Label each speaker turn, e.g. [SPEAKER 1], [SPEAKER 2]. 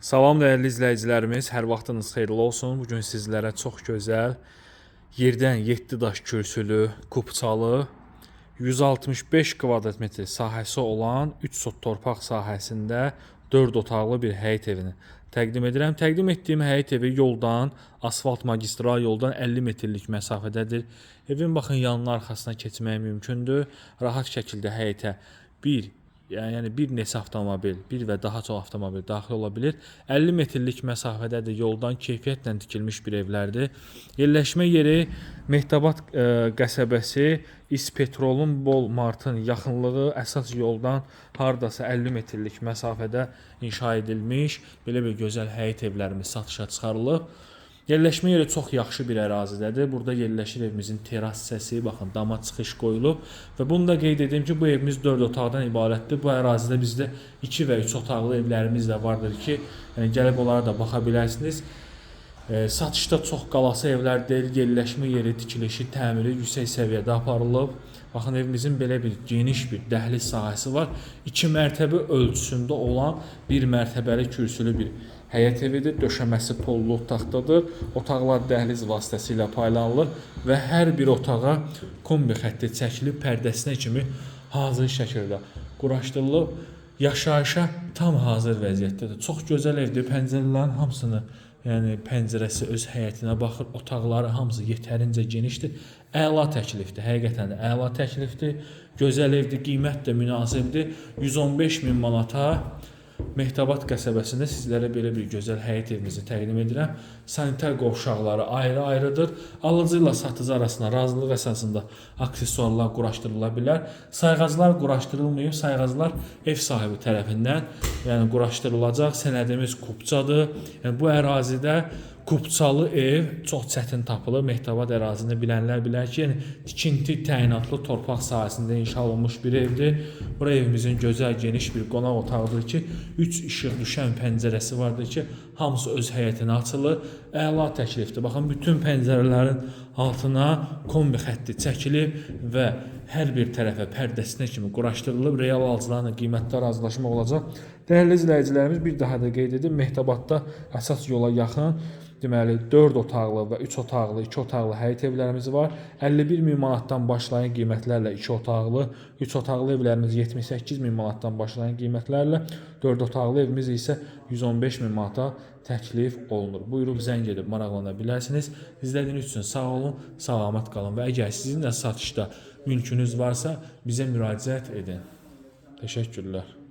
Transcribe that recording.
[SPEAKER 1] Salam dəyərli izləyicilərimiz, hər vaxtınız xeyirli olsun. Bugün sizlərə çox gözəl, yerdən 7 daş kürsülü, kupçalı, 165 kvadrat metr sahəsi olan 3 sot torpaq sahəsində 4 otaqlı bir həyət evini təqdim edirəm. Təqdim etdiyim həyət evi yoldan, asfalt magistral yoldan 50 metrlik məsafədədir. Evin baxın yanına arxasına keçmək mümkündür. Rahat şəkildə həyətə yəni bir neçə avtomobil, bir və daha çox avtomobil daxil ola bilir. 50 metrlik məsafədədir, yoldan keyfiyyətlə tikilmiş bir evlərdir. Yerləşmə yeri Mehtabat qəsəbəsi, İspetrolun Bol Martın yaxınlığı əsas yoldan hardasa 50 metrlik məsafədə inşa edilmiş belə bir gözəl həyət evlərimiz satışa çıxarılıb. Yerləşmə yeri çox yaxşı bir ərazidədir. Burada yerləşir evimizin teras hissəsi, baxın dama çıxış qoyulub və bunu da qeyd edim ki, bu evimiz 4 otaqdan ibarətdir. Bu ərazidə bizdə 2 və 3 otaqlı evlərimiz də vardır ki, yəni gəlib onlara da baxa bilərsiniz. Satışda çox qalası evlər deyil, yerləşmə yeri, tikilişi, təmiri yüksək səviyyədə aparılıb. Baxın, evimizin belə bir geniş bir dəhliz sahəsi var. 2 mərtəbə ölçüsündə olan bir mərtəbəli kürsülü bir həyət evidir. Döşəməsi pollu taxtadır. Otaqlar dəhliz vasitəsilə paylanılır və hər bir otağa kombi xətti çəkilib pərdəsinə kimi hazır şəkildə quraşdırılıb. Yaşayışa tam hazır vəziyyətdədir. Çox gözəl evdir. Pəncərələrin hamısını, yəni pəncərəsi öz həyətinə baxır, otaqları hamısı yetərincə genişdir. Əla təklifdir, həqiqətən də əla təklifdir. Gözəl evdir, qiymət də münasibdir. 115 min manata Mehtabat qəsəbəsində sizlərə belə bir gözəl həyət evimizi təqdim edirəm. Sanitar qovşaqları ayrı-ayrıdır. Alıcı ilə satıcı arasında razılıq əsasında aksesuarlar quraşdırıla bilər. Sayğaclar quraşdırılmayıb, sayğaclar ev sahibi tərəfindən yəni quraşdırılacaq. Sənədimiz kupçadır. Yəni bu ərazidə kupçalı ev çox çətin tapılır. Mehtabat ərazini bilənlər bilər ki, yəni tikinti təyinatlı torpaq sahəsində inşa olunmuş bir evdir. Bura evimizin gözəl geniş bir qonaq otağıdır ki, 3 işıq düşən pəncərəsi vardır ki, hamısı öz həyətinə açılır. Əla təklifdir. Baxın, bütün pəncərələrin altına kombi xətti çəkilib və hər bir tərəfə pərdəsinə kimi quraşdırılıb. Real alıcılarla qiymətdə razılaşmaq olacaq. Dəyərli izləyicilərimiz, bir daha da qeyd edim, Mehtabatda əsas yola yaxın deməli 4 otaqlı və 3 otaqlı, 2 otaqlı həyət evlərimiz var. 51 min manatdan başlayan qiymətlərlə 2 otaqlı, 3 otaqlı evlərimiz 78 min manatdan başlayan qiymətlərlə, 4 otaqlı evimiz isə 115 min manata təklif olunur. Buyurub zəng edib maraqlana bilərsiniz. İzlədiyiniz üçün sağ olun, salamat qalın və əgər sizin də satışda mülkünüz varsa bizə müraciət edin. Təşəkkürlər.